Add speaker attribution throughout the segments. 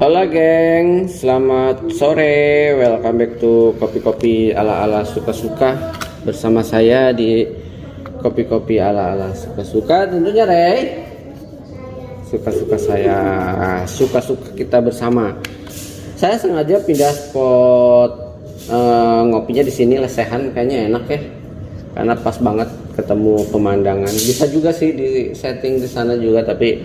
Speaker 1: Halo geng, selamat sore. Welcome back to kopi-kopi ala-ala suka-suka. Bersama saya di kopi-kopi ala-ala suka-suka. Tentunya Rey, suka-suka saya, suka-suka kita bersama. Saya sengaja pindah spot ngopinya di sini, lesehan kayaknya enak ya. Karena pas banget ketemu pemandangan. Bisa juga sih di setting di sana juga, tapi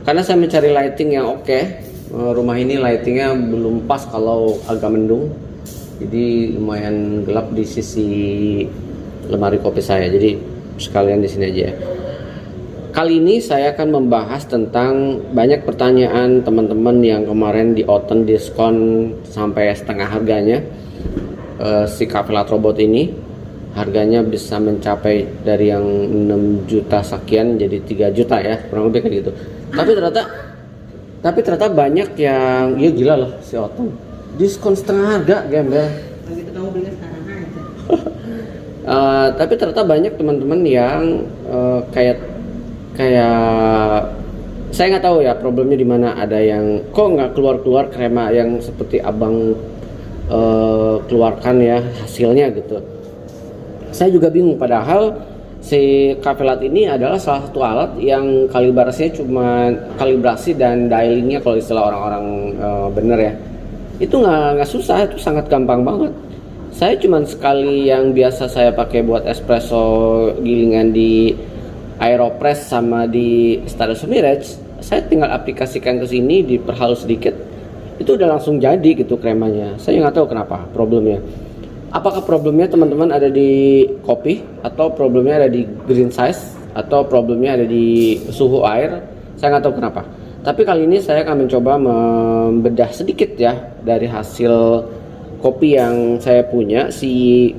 Speaker 1: karena saya mencari lighting yang oke. Rumah ini lightingnya belum pas kalau agak mendung, jadi lumayan gelap di sisi lemari kopi saya. Jadi sekalian di sini aja. Kali ini saya akan membahas tentang banyak pertanyaan teman-teman yang kemarin di Oten diskon sampai setengah harganya. Si Cafe Latte Robot ini harganya bisa mencapai dari yang 6 juta sekian jadi 3 juta ya, kurang lebih kayak gitu. Tapi ternyata banyak yang ya gila loh si Oten diskon setengah harga gembel.
Speaker 2: Begitu kamu beli sekarang aja.
Speaker 1: Tapi ternyata banyak teman-teman yang kayak saya nggak tahu ya problemnya di mana. Ada yang kok nggak keluar krema yang seperti abang keluarkan ya hasilnya gitu. Saya juga bingung, padahal si Cafe Latte ini adalah salah satu alat yang kalibrasinya cuma kalibrasi dan dialingnya kalau istilah orang-orang bener ya. Itu nggak susah, itu sangat gampang banget. Saya cuma sekali yang biasa saya pakai buat espresso gilingan di Aeropress sama di Stardew Mirage. Saya tinggal aplikasikan ke sini, diperhalus sedikit, itu udah langsung jadi gitu kremanya. Saya nggak tahu kenapa problemnya. Apakah problemnya teman-teman ada di kopi, atau problemnya ada di green size, atau problemnya ada di suhu air? Saya nggak tahu kenapa. Tapi kali ini saya akan mencoba membedah sedikit ya dari hasil kopi yang saya punya, si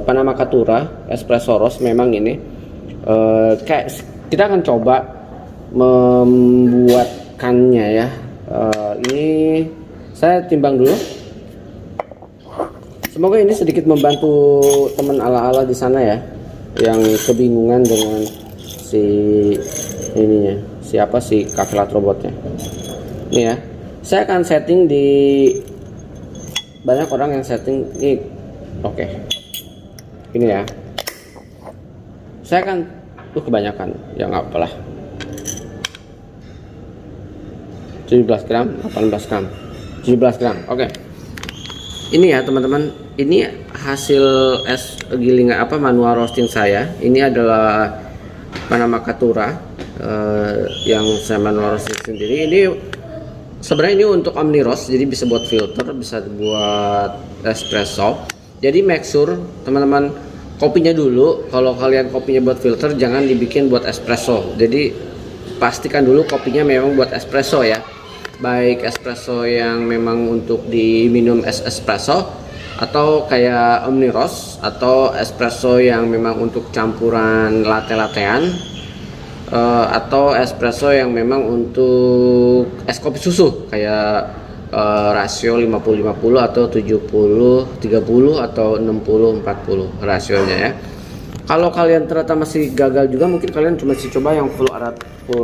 Speaker 1: Panama Caturra Espresso Roast. Memang ini kayak kita akan coba membuatkannya ya. Ini saya timbang dulu. Semoga ini sedikit membantu teman ala-ala di sana ya, yang kebingungan dengan si ininya, siapa si Cafe Latte Robotnya. Ini ya, saya akan setting di banyak orang yang setting ini. Oke. Ini ya. Saya akan kebanyakan, ya nggak apalah. 17 gram, 18 gram, 17 gram. Oke. Ini ya teman-teman, ini hasil es gilingan manual roasting saya. Ini adalah Panama Caturra yang saya manual roasting sendiri. Ini sebenarnya ini untuk Omni Roast, jadi bisa buat filter, bisa buat espresso. Jadi make sure teman-teman kopinya dulu, kalau kalian kopinya buat filter jangan dibikin buat espresso. Jadi pastikan dulu kopinya memang buat espresso ya. Baik espresso yang memang untuk diminum espresso, atau kayak Omni Roast, atau espresso yang memang untuk campuran latte-lattean, atau espresso yang memang untuk es kopi susu kayak rasio 50-50 atau 70-30 atau 60-40 rasionya ya. Kalau kalian ternyata masih gagal juga, mungkin kalian cuma coba yang full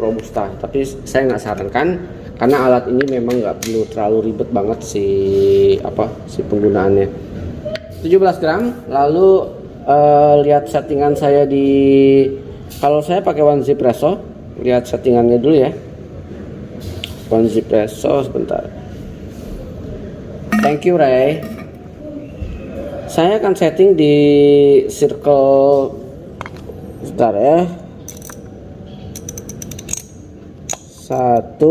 Speaker 1: robusta, tapi saya nggak sarankan karena alat ini memang nggak perlu terlalu ribet banget si penggunaannya. 17 gram. Lalu lihat settingan saya kalau saya pakai One Zippresso, lihat settingannya dulu ya. One Zippresso sebentar. Thank you Ray. Saya akan setting di circle sebentar ya. 1,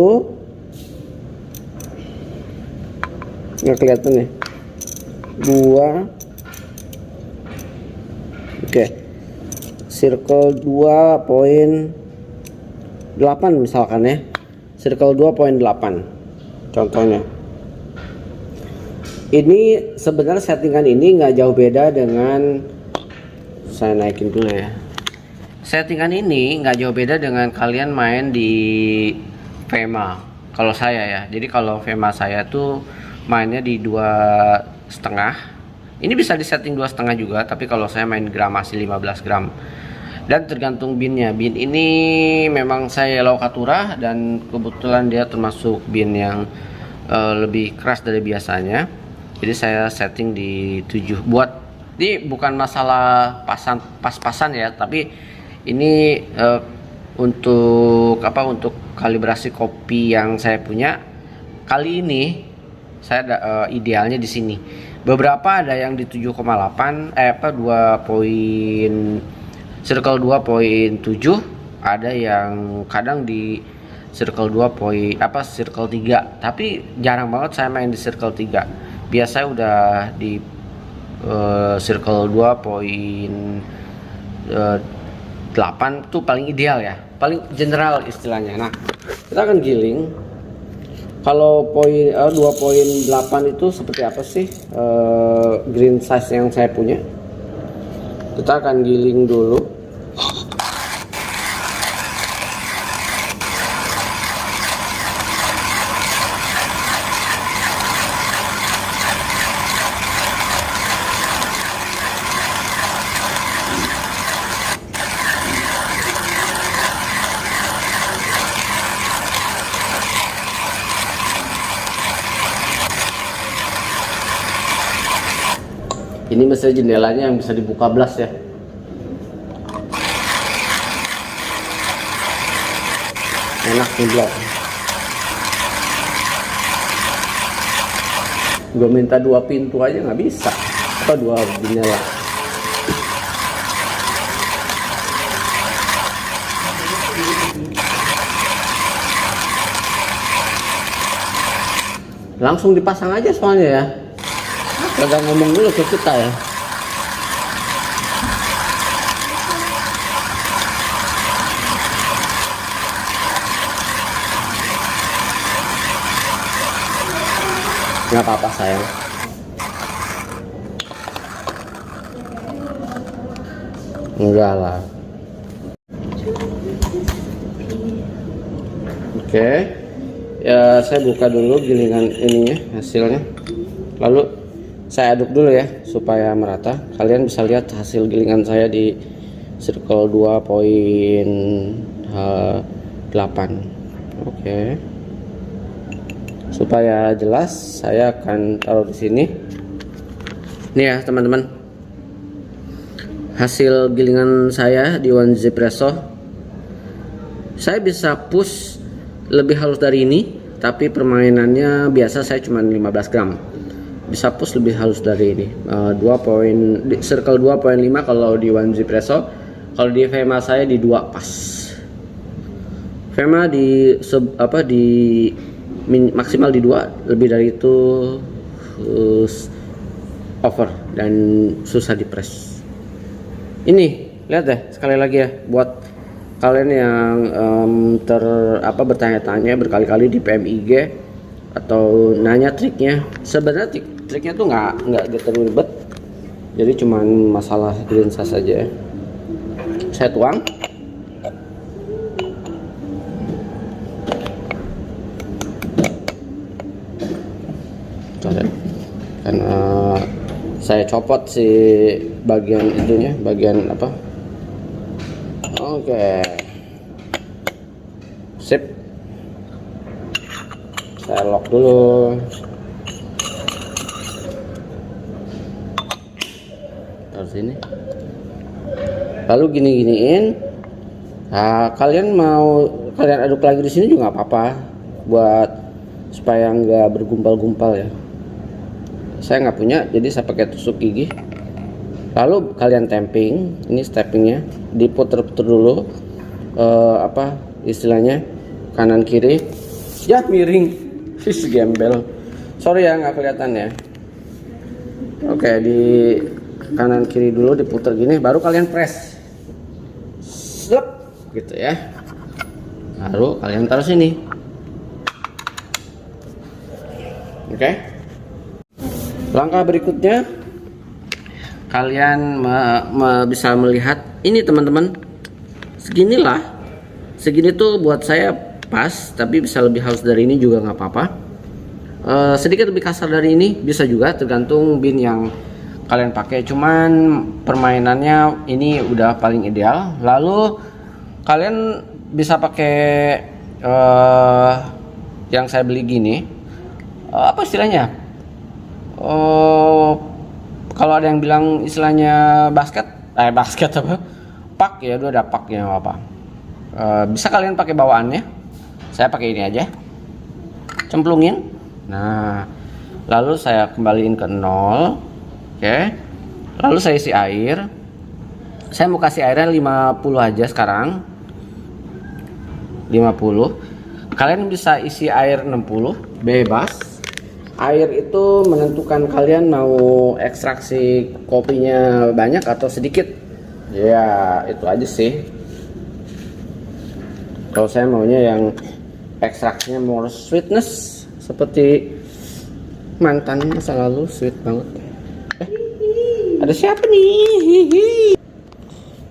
Speaker 1: nggak kelihatan nih. 2, oke. Circle 2.8 misalkan ya. Circle 2.8 contohnya. Ini sebenarnya settingan ini nggak jauh beda dengan, saya naikin dulu ya. Settingan ini nggak jauh beda dengan kalian main di Vema. Kalau saya ya, jadi kalau Vema saya tuh mainnya di 2,5. Ini bisa disetting 2,5 juga, tapi kalau saya main gramasi 15 gram. Dan tergantung binnya. Bin ini memang saya Yellow Caturra dan kebetulan dia termasuk bin yang lebih keras dari biasanya. Jadi saya setting di 7. Buat ini bukan masalah pas-pasan ya, tapi ini untuk untuk kalibrasi kopi yang saya punya kali ini saya idealnya di sini. Beberapa ada yang di 7,8 circle 2.7, ada yang kadang di circle 3, tapi jarang banget saya main di circle 3. Biasanya udah di circle 2.8 tuh paling ideal ya, paling general istilahnya. Nah, kita akan giling. Kalau 2.8 itu seperti apa sih green size yang saya punya? Kita akan giling dulu. Ini mesti jendelanya yang bisa dibuka blas ya. Enak nih blok. Gue minta 2 pintu aja nggak bisa, atau 2 jendela. Langsung dipasang aja soalnya ya. Kagak ngomong dulu ke kita ya. Nggak apa-apa sayang. Enggak lah. Oke. Ya, saya buka dulu gilingan ininya, hasilnya. Lalu saya aduk dulu ya supaya merata. Kalian bisa lihat hasil gilingan saya di circle 2.8. Oke. Supaya jelas, saya akan taruh di sini. Nih ya teman-teman, hasil gilingan saya di One Zpresso. Saya bisa push lebih halus dari ini, tapi permainannya biasa saya cuma 15 gram. Bisa push lebih halus dari ini. Circle 2.5 kalau di One Zpresso. Kalau di Vema saya di 2 pas. Vema maksimal di 2, lebih dari itu over dan susah di press. Ini lihat deh sekali lagi ya, buat kalian yang bertanya-tanya berkali-kali di PMIG atau nanya triknya. Sebenarnya triknya tuh nggak terlalu ribet, jadi cuman masalah green size saja ya. Saya tuang. Karena saya copot si bagian itunya, bagian apa. Oke, sip. Saya lock dulu. Taruh sini. Lalu gini-giniin. Nah, kalian aduk lagi di sini juga nggak apa-apa, buat supaya nggak bergumpal-gumpal ya. Saya nggak punya, jadi saya pakai tusuk gigi. Lalu kalian tamping. Ini steppingnya, diputer-puter dulu, istilahnya kanan kiri. Ya miring, gembel. Sorry ya nggak kelihatan ya. Oke, di kanan kiri dulu diputer gini, baru kalian press. Slep, gitu ya. Baru kalian taruh sini. Oke. Langkah berikutnya, kalian bisa melihat ini teman-teman. Segini tuh buat saya pas, tapi bisa lebih halus dari ini juga nggak apa-apa. Sedikit lebih kasar dari ini bisa juga, tergantung bin yang kalian pakai. Cuman permainannya ini udah paling ideal. Lalu kalian bisa pakai yang saya beli gini. apa istilahnya? Kalau ada yang bilang istilahnya basket apa? Pak ya, udah ada paknya apa? Bisa kalian pakai bawaannya. Saya pakai ini aja. Cemplungin. Nah, lalu saya kembaliin ke 0. Oke. Lalu saya isi air. Saya mau kasih airnya 50 aja sekarang. 50. Kalian bisa isi air 60, bebas. Air itu menentukan kalian mau ekstraksi kopinya banyak atau sedikit. Ya, itu aja sih. Kalau saya maunya yang ekstraksinya more sweetness, seperti mantan masa lalu, sweet banget. Ada siapa nih?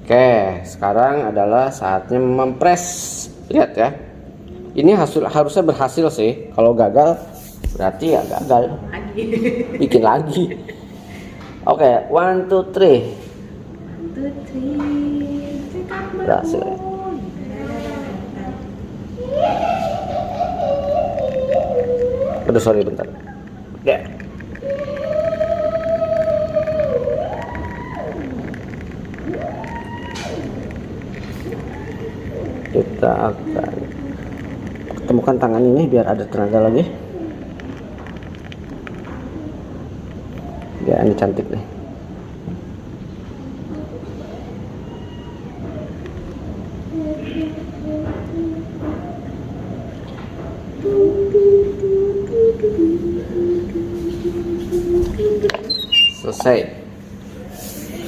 Speaker 1: Oke, sekarang adalah saatnya mempres. Lihat ya. Ini harusnya berhasil sih. Kalau gagal berarti ya gagal. Bikin lagi. Oke, 1, 2, 3. Berhasil ya. Aduh, sorry bentar. Ya. Kita akan temukan tangan ini biar ada tenaga lagi. Ya, ini cantik deh. Selesai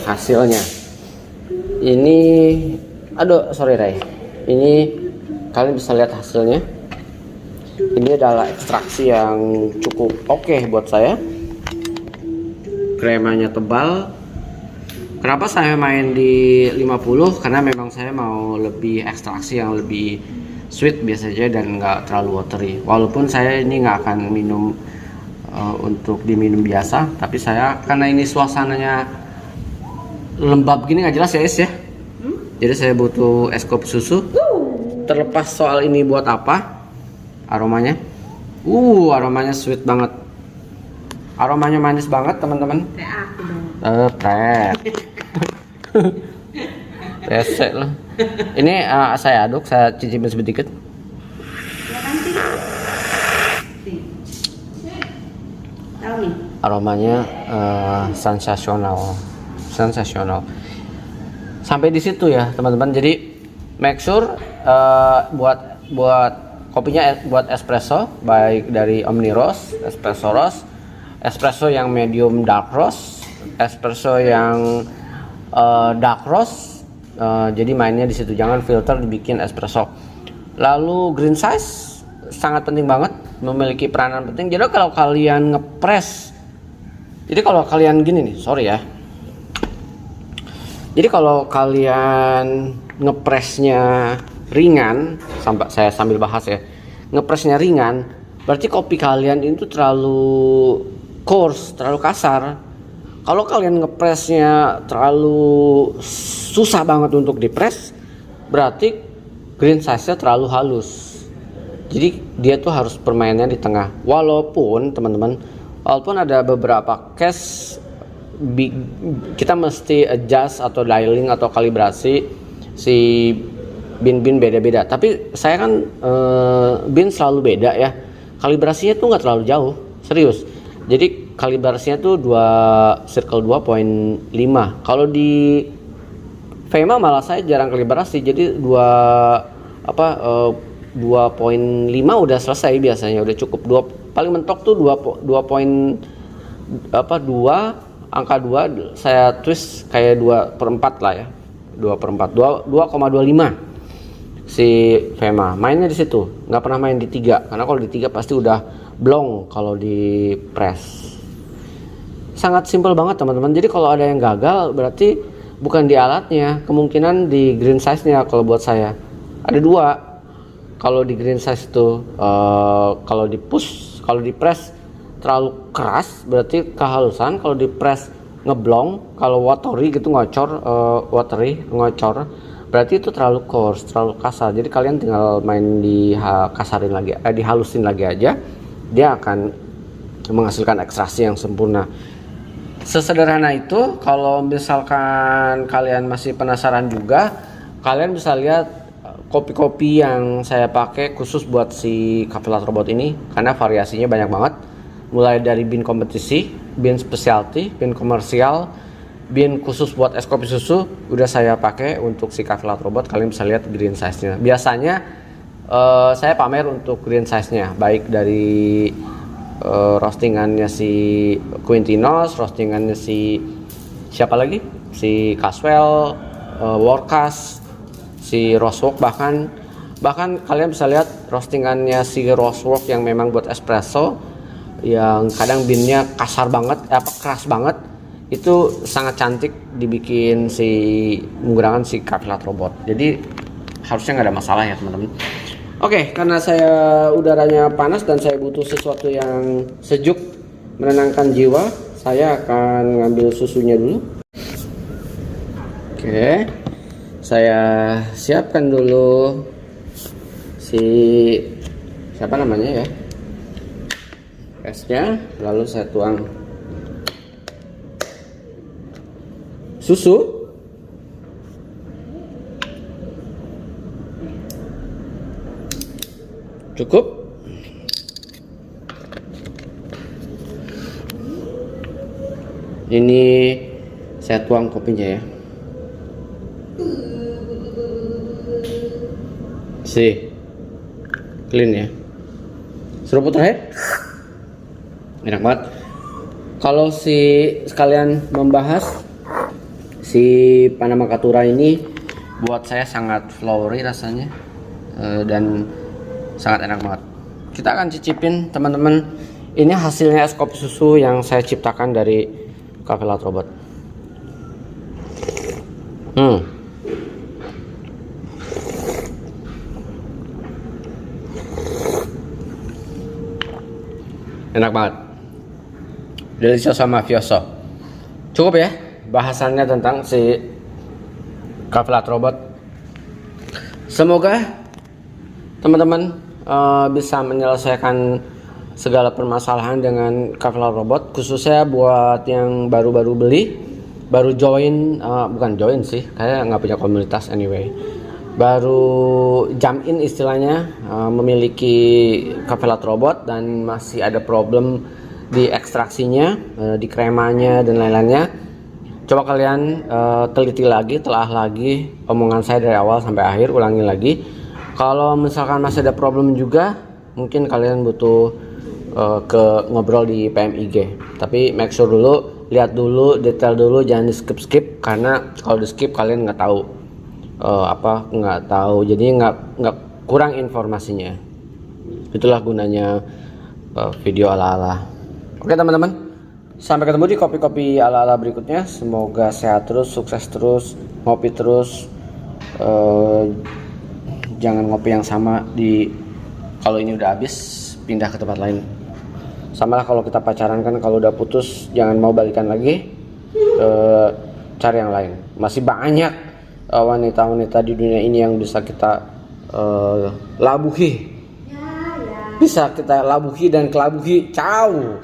Speaker 1: hasilnya. Ini, aduh sorry Ray, ini kalian bisa lihat hasilnya. Ini adalah ekstraksi yang cukup oke buat saya. Kremanya tebal. Kenapa saya main di 50? Karena memang saya mau lebih ekstraksi yang lebih sweet biasa aja dan nggak terlalu watery. Walaupun saya ini nggak akan minum untuk diminum biasa, tapi saya karena ini suasananya lembab gini nggak jelas ya es ya. Jadi saya butuh es kopi susu. Terlepas soal ini buat apa, aromanya, aromanya sweet banget, aromanya manis banget teman-teman. Resek lah. Ini saya aduk, saya cicipin sedikit. Aromanya sensasional. Sampai di situ ya teman-teman. Jadi make sure buat kopinya, buat espresso baik dari Omni Roast, espresso roast, espresso yang medium dark roast, espresso yang dark roast. Jadi mainnya di situ, jangan filter dibikin espresso. Lalu green size sangat penting banget, memiliki peranan penting. Jadi kalau kalian ngepres, jadi kalau kalian gini nih, sorry ya. Jadi kalau kalian ngepresnya ringan, saya sambil bahas ya, ngepresnya ringan, berarti kopi kalian itu terlalu coarse, terlalu kasar. Kalau kalian ngepresnya terlalu susah banget untuk dipres, berarti green size-nya terlalu halus. Jadi dia tuh harus permainnya di tengah. Walaupun teman-teman, walaupun ada beberapa case kita mesti adjust atau dialing atau kalibrasi si bin beda-beda. Tapi saya kan bin selalu beda ya. Kalibrasinya tuh nggak terlalu jauh, serius. Jadi kalibrasinya tuh circle 2.5. Kalau di Fema malah saya jarang kalibrasi. Jadi 2.5 udah selesai biasanya, udah cukup. Paling mentok tuh 2 angka 2 saya twist kayak 2/4 lah ya. 2,25 si Fema. Mainnya di situ, nggak pernah main di 3, karena kalau di 3 pasti udah blong kalau di press. Sangat simpel banget teman-teman. Jadi kalau ada yang gagal berarti bukan di alatnya, kemungkinan di green size-nya. Kalau buat saya ada 2. Kalau di green size itu kalau di press terlalu keras berarti kehalusan. Kalau di press ngeblong, kalau watery gitu ngocor, berarti itu terlalu coarse, terlalu kasar. Jadi kalian tinggal main dihalusin lagi aja, dia akan menghasilkan ekstraksi yang sempurna. Sesederhana itu. Kalau misalkan kalian masih penasaran juga, kalian bisa lihat kopi-kopi yang saya pakai khusus buat si Cafe Latte Robot ini, karena variasinya banyak banget. Mulai dari bean kompetisi, bean specialty, bean komersial, bean khusus buat es kopi susu udah saya pakai untuk si Cafe Latte Robot. Kalian bisa lihat green size-nya. Biasanya saya pamer untuk green size-nya, baik dari roastingannya si Quintinos, roastingannya si siapa lagi, si Caswell, Workas, si Rosework, bahkan kalian bisa lihat roastingannya si Rosework yang memang buat espresso, yang kadang beannya kasar banget, keras banget, itu sangat cantik dibikin menggunakan si Cafe Latte Robot. Jadi harusnya nggak ada masalah ya teman-teman. Oke, karena saya udaranya panas dan saya butuh sesuatu yang sejuk menenangkan jiwa, saya akan ngambil susunya dulu. Oke, saya siapkan dulu siapa namanya ya, esnya, lalu saya tuang susu. Cukup. Ini saya tuang kopinya ya. Clean ya. Seruput terakhir. Enak banget. Kalau sekalian membahas si Panama Caturra ini, buat saya sangat flowery rasanya, dan sangat enak banget. Kita akan cicipin teman-teman. Ini hasilnya es kopi susu yang saya ciptakan dari Cafe Latte Robot. Enak banget. Delicioso mafioso. Cukup ya bahasannya tentang si Cafe Latte Robot. Semoga teman-teman bisa menyelesaikan segala permasalahan dengan Cafe Latte Robot, khususnya buat yang baru-baru beli, baru join, bukan join sih, kayak nggak punya komunitas anyway, baru jump in istilahnya, memiliki Cafe Latte Robot dan masih ada problem di ekstraksinya, di kremanya dan lain-lainnya. Coba kalian telah lagi omongan saya dari awal sampai akhir, ulangi lagi. Kalau misalkan masih ada problem juga, mungkin kalian butuh ngobrol di PMIG. Tapi make sure dulu, lihat dulu, detail dulu, jangan di skip, karena kalau di skip kalian nggak tahu jadi nggak kurang informasinya. Itulah gunanya video ala-ala. Oke teman-teman, sampai ketemu di kopi-kopi ala-ala berikutnya. Semoga sehat terus, sukses terus, ngopi terus. Jangan ngopi yang sama kalau ini udah habis, pindah ke tempat lain. Sama lah kalau kita pacaran kan, kalau udah putus jangan mau balikan lagi, cari yang lain. Masih banyak wanita-wanita di dunia ini yang bisa kita labuhi. Bisa kita labuhi dan kelabuhi. Ciao.